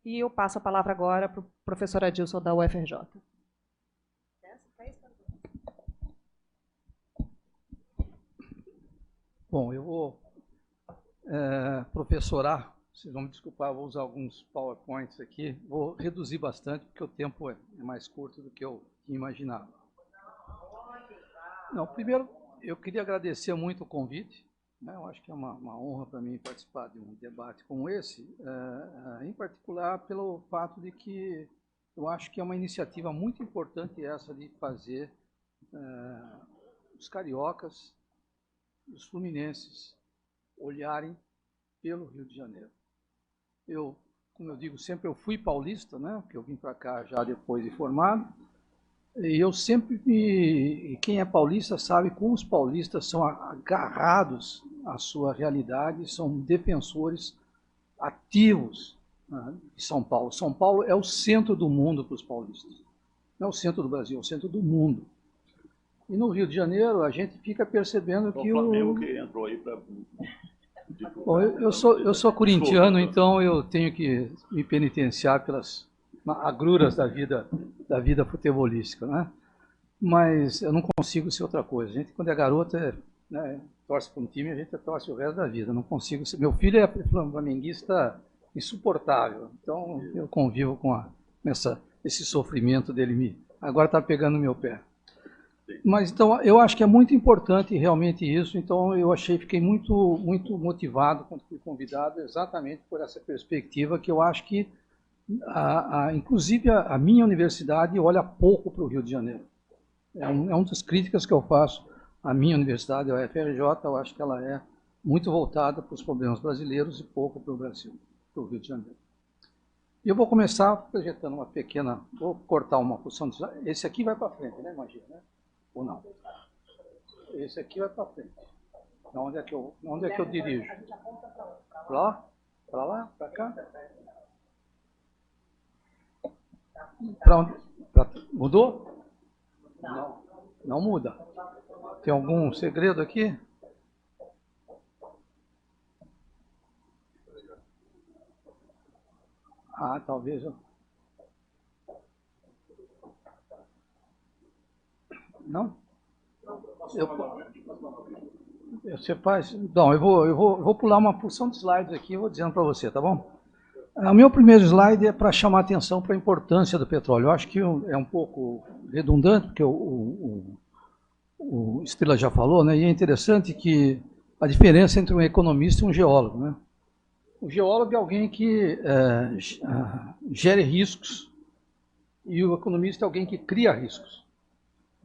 E eu passo a palavra agora para o professor Adilson, da UFRJ. Bom, eu vou professorar, vocês vão me desculpar, vou usar alguns PowerPoints aqui, vou reduzir bastante, porque o tempo é mais curto do que eu imaginava. Não, primeiro, eu queria agradecer muito o convite, né? Eu acho que é uma honra para mim participar de um debate como esse, em particular pelo fato de que eu acho que é uma iniciativa muito importante essa de fazer os cariocas, os fluminenses, olharem pelo Rio de Janeiro. Eu, como eu digo, sempre eu fui paulista, né? Porque eu vim para cá já depois de formado, e eu sempre quem é paulista sabe como os paulistas são agarrados à sua realidade, são defensores ativos, né, de São Paulo. São Paulo é o centro do mundo para os paulistas. Não é o centro do Brasil, é o centro do mundo. E no Rio de Janeiro a gente fica percebendo que o Flamengo que entrou aí para... Bom, eu sou corintiano, então eu tenho que me penitenciar pelas agruras da vida futebolística, né? Mas eu não consigo ser outra coisa. A gente, quando é garota, né, torce para um time, a gente torce o resto da vida. Não consigo ser. Meu filho é flamenguista insuportável, então eu convivo com esse sofrimento dele. Agora está pegando no meu pé. Mas então eu acho que é muito importante realmente isso. Então eu fiquei muito motivado quando fui convidado, exatamente por essa perspectiva que eu acho que inclusive a minha universidade olha pouco para o Rio de Janeiro. É uma das críticas que eu faço à minha universidade, a UFRJ. Eu acho que ela é muito voltada para os problemas brasileiros e pouco para o Brasil, para o Rio de Janeiro. E eu vou começar projetando uma pequena, vou cortar uma porção. Esse aqui vai para frente, né? Imagina, né? Ou não? Esse aqui vai para frente. Onde é que eu dirijo? Para lá? Para lá? Para cá? Para onde? Mudou? Não, não muda. Tem algum segredo aqui? Talvez eu... Não? Você faz? Não, eu vou pular uma porção de slides aqui e vou dizendo para você, tá bom? O meu primeiro slide é para chamar a atenção para a importância do petróleo. Eu acho que é um pouco redundante, porque o Estrela já falou, né? E é interessante que a diferença entre um economista e um geólogo, né? O geólogo é alguém que gere riscos e o economista é alguém que cria riscos.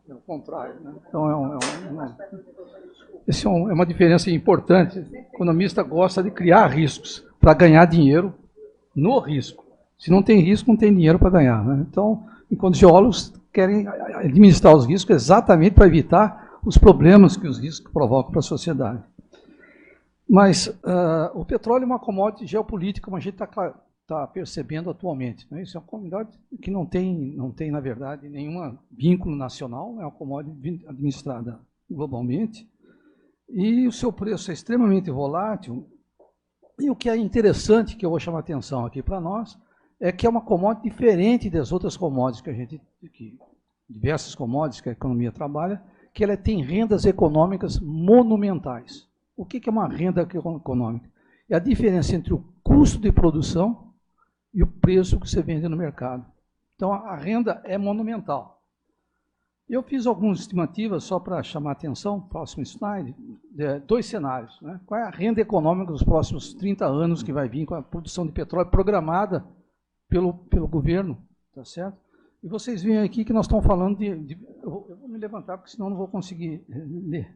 É o contrário, né? Então essa é uma diferença importante. O economista gosta de criar riscos para ganhar dinheiro no risco. Se não tem risco, não tem dinheiro para ganhar, né? Então, enquanto os geólogos querem administrar os riscos exatamente para evitar os problemas que os riscos provocam para a sociedade. Mas o petróleo é uma commodity geopolítica, como a gente está percebendo atualmente, né? Isso é uma commodity que não tem, na verdade, nenhum vínculo nacional, é uma commodity administrada globalmente, e o seu preço é extremamente volátil. E o que é interessante, que eu vou chamar a atenção aqui para nós, é que é uma commodity diferente das outras commodities diversas commodities que a economia trabalha, que ela tem rendas econômicas monumentais. O que é uma renda econômica? É a diferença entre o custo de produção e o preço que você vende no mercado. Então, a renda é monumental. Eu fiz algumas estimativas, só para chamar a atenção, próximo slide, dois cenários, né? Qual é a renda econômica dos próximos 30 anos que vai vir com a produção de petróleo programada pelo governo, tá certo? E vocês veem aqui que nós estamos falando eu vou me levantar, porque senão não vou conseguir ler.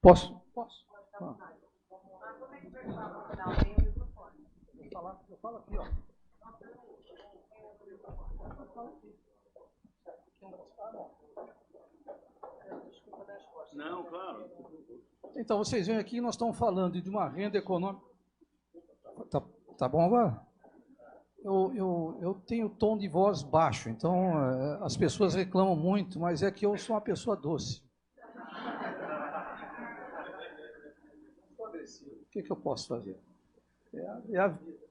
Posso? Posso? Eu falo aqui, ó. Não, claro. Então, vocês veem aqui, nós estamos falando de uma renda econômica... Tá bom agora? Eu tenho tom de voz baixo, então as pessoas reclamam muito, mas é que eu sou uma pessoa doce. O que eu posso fazer? É a vida.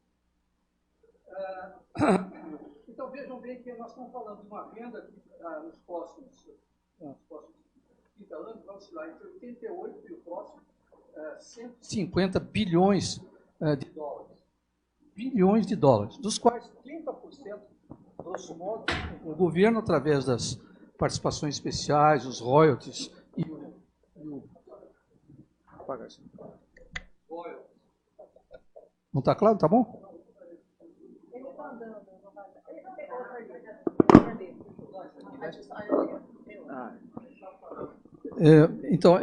Então, vejam bem que nós estamos falando de uma renda que, nos próximos 30 anos, vai oscilar entre 88 e o próximo 150 bilhões de dólares. Bilhões de dólares, dos quais 30%, grosso modo, o governo, através das participações especiais, os royalties e o não está claro? Tá bom? Ele está andando, não vai. Então,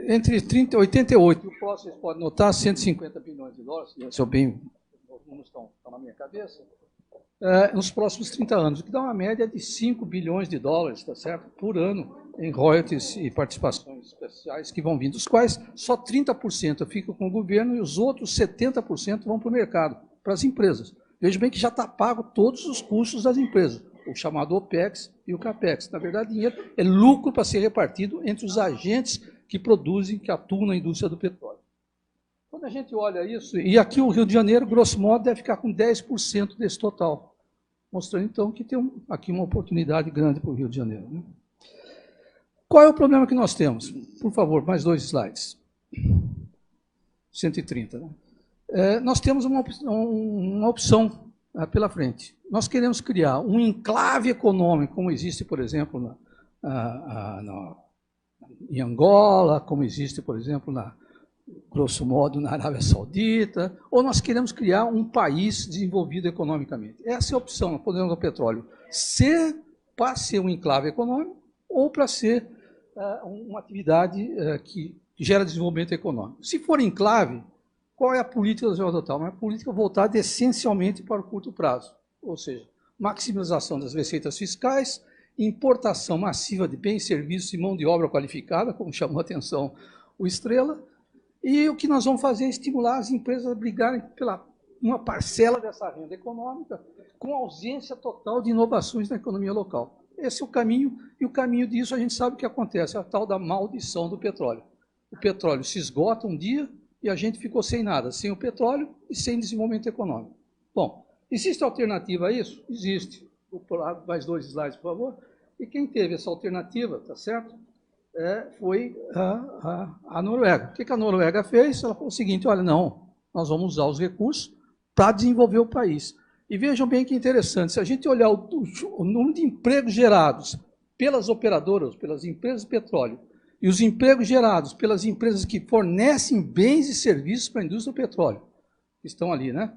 entre 30 e 88, o próximo vocês podem notar, 150 bilhões de dólares, se eu bem, os números estão na minha cabeça, nos próximos 30 anos, o que dá uma média de 5 bilhões de dólares, tá certo? Por ano, em royalties e participações especiais que vão vindo, dos quais só 30% ficam com o governo e os outros 70% vão para o mercado, para as empresas. Veja bem que já está pago todos os custos das empresas, o chamado OPEX e o CAPEX. Na verdade, dinheiro é lucro para ser repartido entre os agentes que produzem, que atuam na indústria do petróleo. Quando a gente olha isso, e aqui o Rio de Janeiro, grosso modo, deve ficar com 10% desse total, mostrando então que tem aqui uma oportunidade grande para o Rio de Janeiro, né? Qual é o problema que nós temos? Por favor, mais 2 slides. 130, né? Nós temos uma opção pela frente. Nós queremos criar um enclave econômico, como existe, por exemplo, em Angola, como existe, por exemplo, grosso modo, na Arábia Saudita, ou nós queremos criar um país desenvolvido economicamente. Essa é a opção, podemos o petróleo, para ser um enclave econômico ou para ser uma atividade que gera desenvolvimento econômico. Se for enclave, qual é a política do adotar? Uma política voltada essencialmente para o curto prazo, ou seja, maximização das receitas fiscais, importação massiva de bens, serviços e mão de obra qualificada, como chamou a atenção o Estrela, e o que nós vamos fazer é estimular as empresas a brigarem pela uma parcela dessa renda econômica com ausência total de inovações na economia local. Esse é o caminho, e o caminho disso a gente sabe o que acontece, é a tal da maldição do petróleo. O petróleo se esgota um dia e a gente ficou sem nada, sem o petróleo e sem desenvolvimento econômico. Bom, existe alternativa a isso? Existe. Mais 2 slides, por favor. E quem teve essa alternativa, tá certo? Foi a Noruega. O que a Noruega fez? Ela falou o seguinte, olha, não, nós vamos usar os recursos para desenvolver o país. E vejam bem que interessante, se a gente olhar o número de empregos gerados pelas operadoras, pelas empresas de petróleo, e os empregos gerados pelas empresas que fornecem bens e serviços para a indústria do petróleo, que estão ali, né?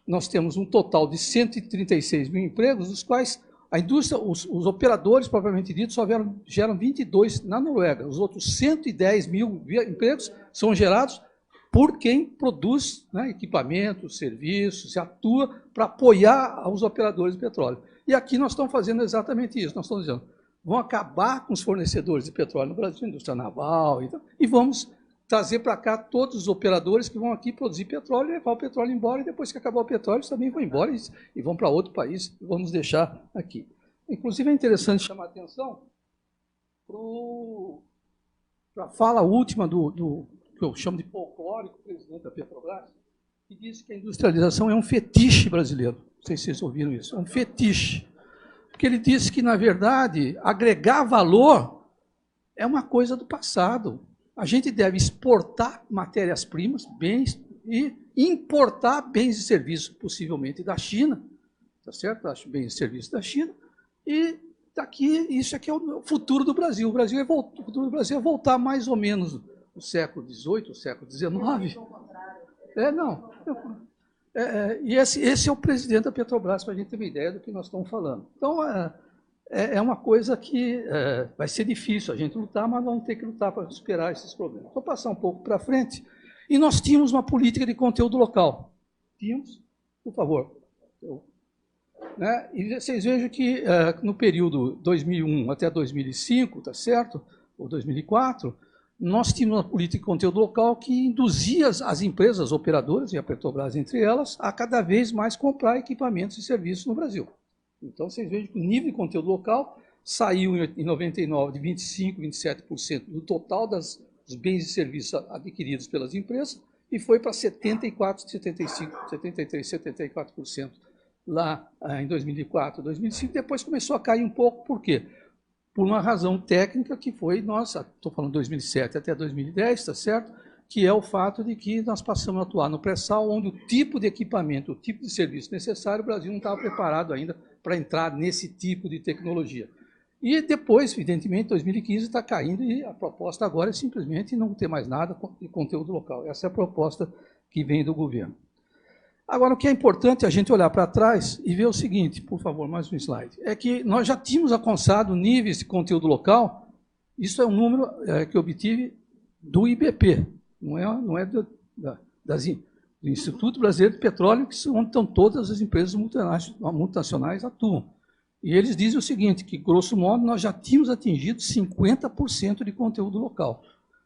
Nós temos um total de 136 mil empregos, dos quais a indústria, os operadores, propriamente dito, só geram 22 na Noruega. Os outros 110 mil empregos são gerados por quem produz, né, equipamentos, serviços, e atua para apoiar os operadores de petróleo. E aqui nós estamos fazendo exatamente isso. Nós estamos dizendo, vão acabar com os fornecedores de petróleo no Brasil, indústria naval, e vamos trazer para cá todos os operadores que vão aqui produzir petróleo, levar o petróleo embora, e depois que acabar o petróleo, eles também vão embora e vão para outro país, e vamos deixar aqui. Inclusive, é interessante chamar a atenção para a fala última do que eu chamo de folclórico presidente da Petrobras, que disse que a industrialização é um fetiche brasileiro. Não sei se vocês ouviram isso, é um fetiche. Porque ele disse que, na verdade, agregar valor é uma coisa do passado. A gente deve exportar matérias-primas, bens, e importar bens e serviços, possivelmente, da China, tá certo? Bens e serviços da China, e daqui, isso aqui é o futuro do Brasil. O futuro do Brasil é voltar mais ou menos no século XVIII, no século XIX. E esse é o presidente da Petrobras, para a gente ter uma ideia do que nós estamos falando. Então, é uma coisa que vai ser difícil a gente lutar, mas vamos ter que lutar para superar esses problemas. Vou passar um pouco para frente. E nós tínhamos uma política de conteúdo local. Tínhamos, por favor. Né? E vocês vejam que no período 2001 até 2005, tá certo? Ou 2004, nós tínhamos uma política de conteúdo local que induzia as empresas operadoras, e a Petrobras entre elas, a cada vez mais comprar equipamentos e serviços no Brasil. Então, vocês vejam que o nível de conteúdo local saiu em 99 de 25%, 27% do total dos bens e serviços adquiridos pelas empresas e foi para 74%, 75%, 73%, 74% lá em 2004, 2005, depois começou a cair um pouco. Por quê? Por uma razão técnica que foi, estou falando 2007 até 2010, está certo? Que é o fato de que nós passamos a atuar no pré-sal, onde o tipo de equipamento, o tipo de serviço necessário, o Brasil não estava preparado ainda para entrar nesse tipo de tecnologia. E depois, evidentemente, 2015 está caindo e a proposta agora é simplesmente não ter mais nada de conteúdo local. Essa é a proposta que vem do governo. Agora, o que é importante é a gente olhar para trás e ver o seguinte, por favor, mais um slide, é que nós já tínhamos alcançado níveis de conteúdo local, isso é um número que eu obtive do IBP, não é do Instituto Brasileiro de Petróleo, que onde estão todas as empresas multinacionais atuam. E eles dizem o seguinte, que, grosso modo, nós já tínhamos atingido 50% de conteúdo local.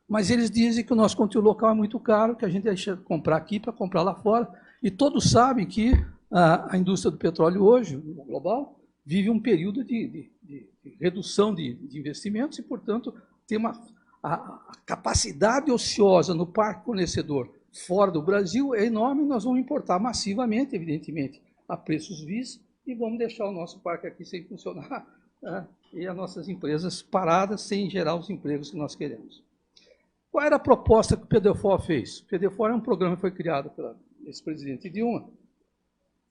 Mas eles dizem que o nosso conteúdo local é muito caro, que a gente deixa de comprar aqui para comprar lá fora. E todos sabem que a indústria do petróleo hoje, global, vive um período de redução de investimentos e, portanto, tem a capacidade ociosa no parque fornecedor fora do Brasil é enorme, nós vamos importar massivamente, evidentemente, a preços vis, e vamos deixar o nosso parque aqui sem funcionar, e as nossas empresas paradas, sem gerar os empregos que nós queremos. Qual era a proposta que o PDFOR fez? O PDFOR é um programa que foi criado pela ex-presidente Dilma,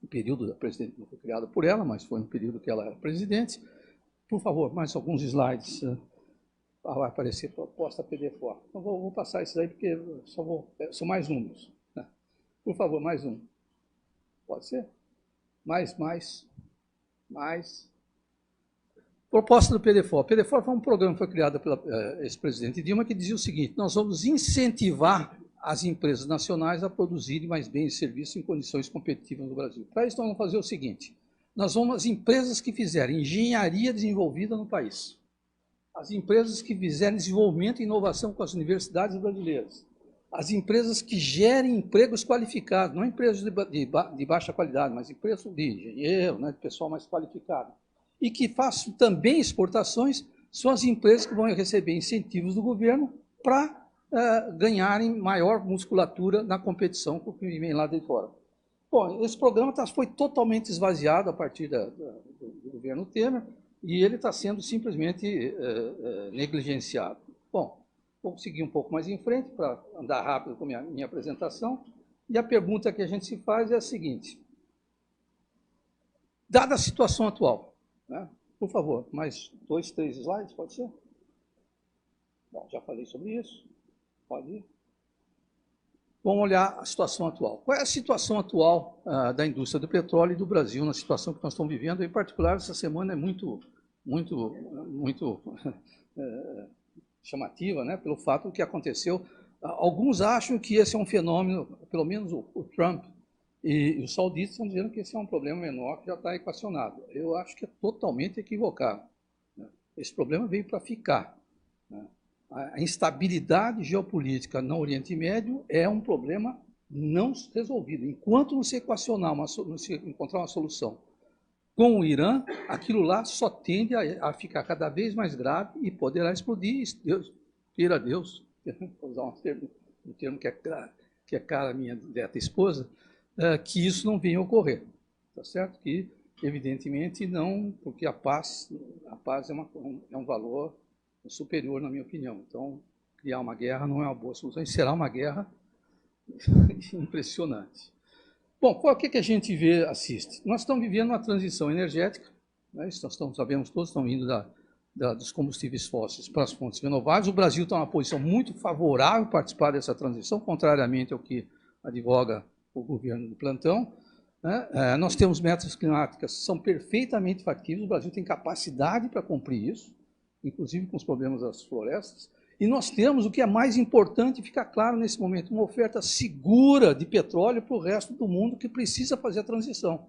o período da presidente não foi criado por ela, mas foi no período que ela era presidente. Por favor, mais alguns slides. Vai aparecer proposta PDFOR. Então, vou passar isso aí, porque são mais números. Né? Por favor, mais um. Pode ser? Mais. Proposta do PDFOR. O PDFOR foi um programa que foi criado pela ex-presidente Dilma, que dizia o seguinte, nós vamos incentivar as empresas nacionais a produzirem mais bens e serviços em condições competitivas no Brasil. Para isso, nós vamos fazer o seguinte, nós vamos, as empresas que fizerem engenharia desenvolvida no país, as empresas que fizerem desenvolvimento e inovação com as universidades brasileiras, as empresas que gerem empregos qualificados, não empresas de baixa qualidade, mas empresas de engenheiro, né, de pessoal mais qualificado, e que façam também exportações, são as empresas que vão receber incentivos do governo para ganharem maior musculatura na competição com o que vem lá de fora. Bom, esse programa foi totalmente esvaziado a partir do governo Temer e ele está sendo simplesmente negligenciado. Bom, vou seguir um pouco mais em frente para andar rápido com a minha apresentação. E a pergunta que a gente se faz é a seguinte. Dada a situação atual, né, por favor, mais 2, 3 slides, pode ser? Bom, já falei sobre isso. Pode ir. Vamos olhar a situação atual. Qual é a situação atual da indústria do petróleo e do Brasil, na situação que nós estamos vivendo? Em particular, essa semana é muito chamativa, né, pelo fato que aconteceu. Alguns acham que esse é um fenômeno, pelo menos o Trump e os sauditas estão dizendo que esse é um problema menor que já está equacionado. Eu acho que é totalmente equivocado. Né? Esse problema veio para ficar. Né? A instabilidade geopolítica no Oriente Médio é um problema não resolvido. Enquanto não se equacionar, não se encontrar uma solução com o Irã, aquilo lá só tende a ficar cada vez mais grave e poderá explodir. Deus, queira Deus, vou usar um termo que é cara à minha neta esposa, que isso não venha a ocorrer. Tá certo? Que, evidentemente, não, porque a paz é um valor superior, na minha opinião. Então, criar uma guerra não é uma boa solução, e será uma guerra impressionante. Bom, o que a gente assiste? Nós estamos vivendo uma transição energética, né? Sabemos todos, estão indo dos combustíveis fósseis para as fontes renováveis. O Brasil está numa posição muito favorável a participar dessa transição, contrariamente ao que advoga o governo do plantão. Né? Nós temos metas climáticas que são perfeitamente factíveis, o Brasil tem capacidade para cumprir isso, inclusive com os problemas das florestas, e nós temos o que é mais importante ficar claro nesse momento, uma oferta segura de petróleo para o resto do mundo que precisa fazer a transição.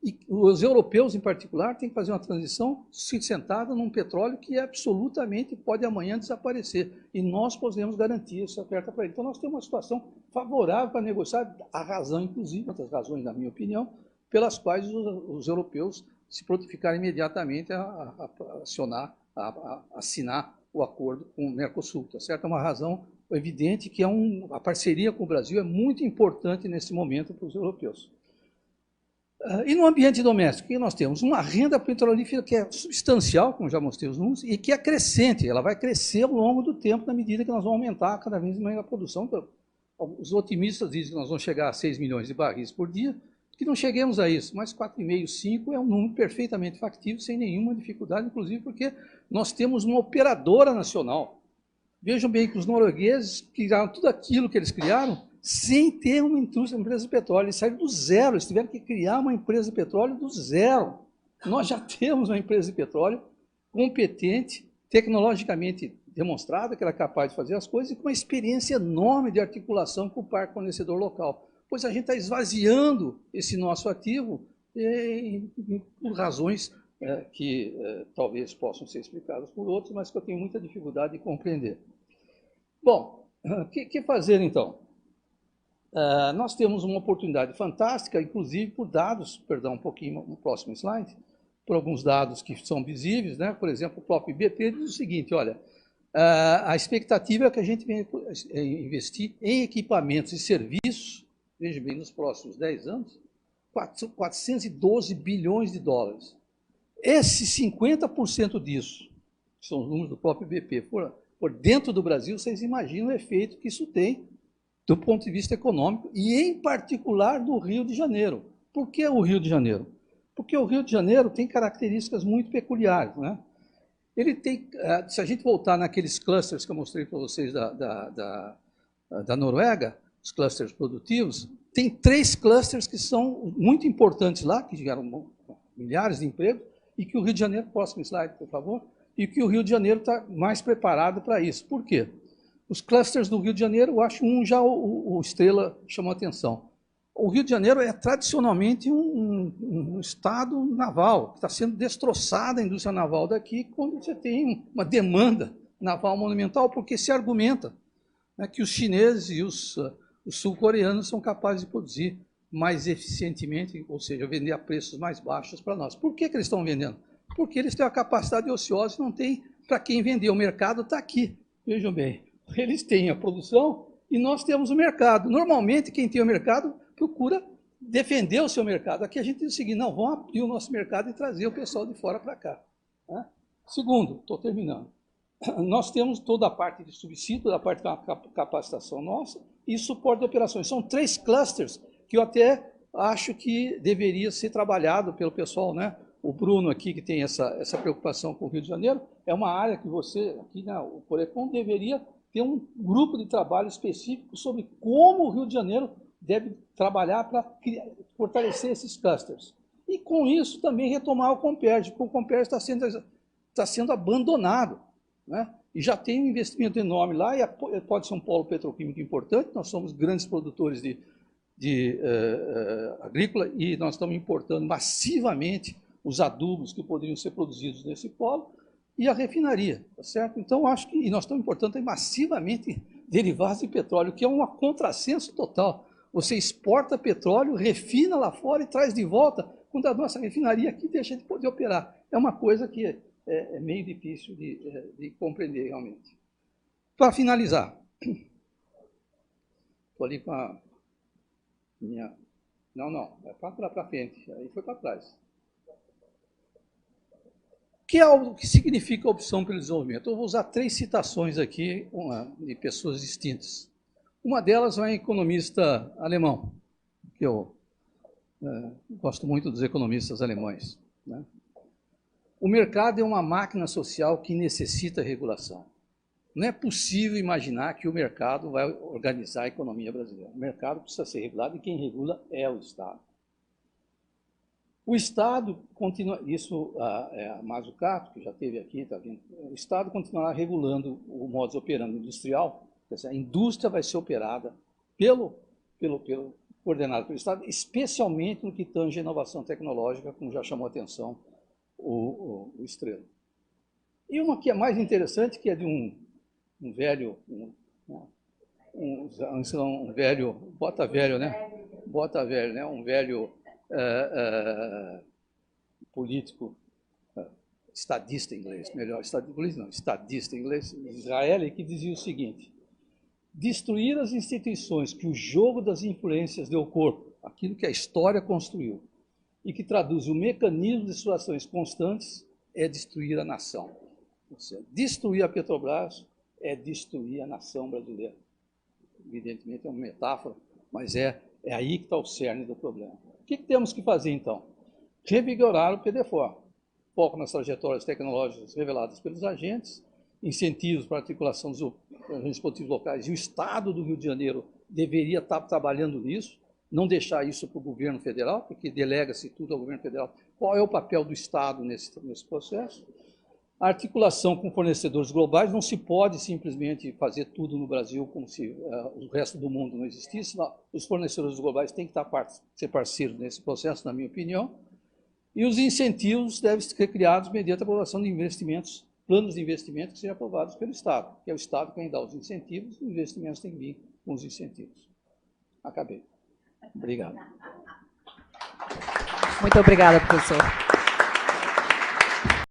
E os europeus, em particular, têm que fazer uma transição sentada num petróleo que absolutamente pode amanhã desaparecer. E nós podemos garantir essa oferta para ele. Então, nós temos uma situação favorável para negociar, a razão, inclusive, outras razões, na minha opinião, pelas quais os europeus se prontificaram imediatamente a assinar o acordo com o Mercosul. Tá certo? É uma razão evidente que a parceria com o Brasil é muito importante nesse momento para os europeus. E no ambiente doméstico, o que nós temos? Uma renda petrolífera que é substancial, como já mostrei os números, e que é crescente, ela vai crescer ao longo do tempo, na medida que nós vamos aumentar cada vez mais a produção. Então, os otimistas dizem que nós vamos chegar a 6 milhões de barris por dia, que não cheguemos a isso, mas 4,5, 5 é um número perfeitamente factível, sem nenhuma dificuldade, inclusive porque nós temos uma operadora nacional. Vejam bem que os noruegueses criaram tudo aquilo que eles criaram sem ter uma empresa de petróleo. Eles saíram do zero, eles tiveram que criar uma empresa de petróleo do zero. Nós já temos uma empresa de petróleo competente, tecnologicamente demonstrada que ela é capaz de fazer as coisas e com uma experiência enorme de articulação com o parque fornecedor local. Pois a gente está esvaziando esse nosso ativo por razões que talvez possam ser explicadas por outros, mas que eu tenho muita dificuldade de compreender. Bom, o que fazer então? Nós temos uma oportunidade fantástica, inclusive por dados, perdão, um pouquinho no próximo slide, por alguns dados que são visíveis, né? Por exemplo, o próprio IBP diz o seguinte, olha, a expectativa é que a gente venha investir em equipamentos e serviços, veja bem, nos próximos 10 anos, 412 bilhões de dólares. Esse 50% disso, que são os números do próprio IBP, por dentro do Brasil, vocês imaginam o efeito que isso tem do ponto de vista econômico, e em particular do Rio de Janeiro. Por que o Rio de Janeiro? Porque o Rio de Janeiro tem características muito peculiares, né? Ele tem, se a gente voltar naqueles clusters que eu mostrei para vocês da Noruega, os clusters produtivos, tem 3 clusters que são muito importantes lá, que geram milhares de empregos, e que o Rio de Janeiro, próximo slide, por favor, e que o Rio de Janeiro está mais preparado para isso. Por quê? Os clusters do Rio de Janeiro, eu acho já o Estrela chamou a atenção. O Rio de Janeiro é tradicionalmente um estado naval, que está sendo destroçada a indústria naval daqui, quando você tem uma demanda naval monumental, porque se argumenta, né, que os chineses e os sul-coreanos são capazes de produzir mais eficientemente, ou seja, vender a preços mais baixos para nós. Por que eles estão vendendo? Porque eles têm a capacidade ociosa e não tem para quem vender. O mercado está aqui, vejam bem. Eles têm a produção e nós temos o mercado. Normalmente, quem tem o mercado procura defender o seu mercado. Aqui a gente diz o seguinte, não, vamos abrir o nosso mercado e trazer o pessoal de fora para cá. Né? Segundo, estou terminando, nós temos toda a parte de subsídio, da parte da capacitação nossa e suporte de operações. São 3 clusters que eu até acho que deveria ser trabalhado pelo pessoal, né? O Bruno aqui, que tem essa preocupação com o Rio de Janeiro, é uma área que você, aqui, né, o Corecon, deveria ter um grupo de trabalho específico sobre como o Rio de Janeiro deve trabalhar para fortalecer esses clusters. E com isso também retomar o Comperj, porque o Comperj está sendo abandonado, né? E já tem um investimento enorme lá, e pode ser um polo petroquímico importante, nós somos grandes produtores de agrícola e nós estamos importando massivamente os adubos que poderiam ser produzidos nesse polo, e a refinaria, tá certo? Então, acho que, e nós estamos importando massivamente derivados de petróleo, que é um contrassenso total. Você exporta petróleo, refina lá fora e traz de volta, quando a nossa refinaria aqui deixa de poder operar. É uma coisa que é meio difícil de compreender realmente. Para finalizar, estou ali com a minha... Não, é para frente, aí foi para trás. O que significa a opção pelo desenvolvimento? Eu vou usar 3 citações aqui de pessoas distintas. Uma delas é um economista alemão, que eu gosto muito dos economistas alemães, né? O mercado é uma máquina social que necessita regulação. Não é possível imaginar que o mercado vai organizar a economia brasileira. O mercado precisa ser regulado e quem regula é o Estado. O Estado continua, isso é a Mazzucato, que já esteve aqui, está vendo? O Estado continuará regulando o modus operandi industrial, quer dizer, a indústria vai ser operada coordenada pelo Estado, especialmente no que tange a inovação tecnológica, como já chamou a atenção o Estrela. E uma que é mais interessante, que é de um velho, bota velho, né? Um velho político, estadista inglês, melhor, estadista inglês, Israel, que dizia o seguinte: destruir as instituições que o jogo das influências deu corpo, aquilo que a história construiu, e que traduz o mecanismo de suas ações constantes é destruir a nação. Ou seja, destruir a Petrobras é destruir a nação brasileira. Evidentemente é uma metáfora, mas é aí que está o cerne do problema. O que temos que fazer, então? Revigorar o PDFOR. Foco nas trajetórias tecnológicas reveladas pelos agentes, incentivos para a articulação dos agentes produtivos locais, e o Estado do Rio de Janeiro deveria estar trabalhando nisso, não deixar isso para o governo federal, porque delega-se tudo ao governo federal. Qual é o papel do Estado nesse processo? A articulação com fornecedores globais, não se pode simplesmente fazer tudo no Brasil como se o resto do mundo não existisse. Não. Os fornecedores globais têm que ser parceiros nesse processo, na minha opinião. E os incentivos devem ser criados mediante a aprovação de investimentos, planos de investimento que sejam aprovados pelo Estado, que é o Estado quem dá os incentivos, os investimentos têm que vir com os incentivos. Acabei. Obrigado. Muito obrigada, professor.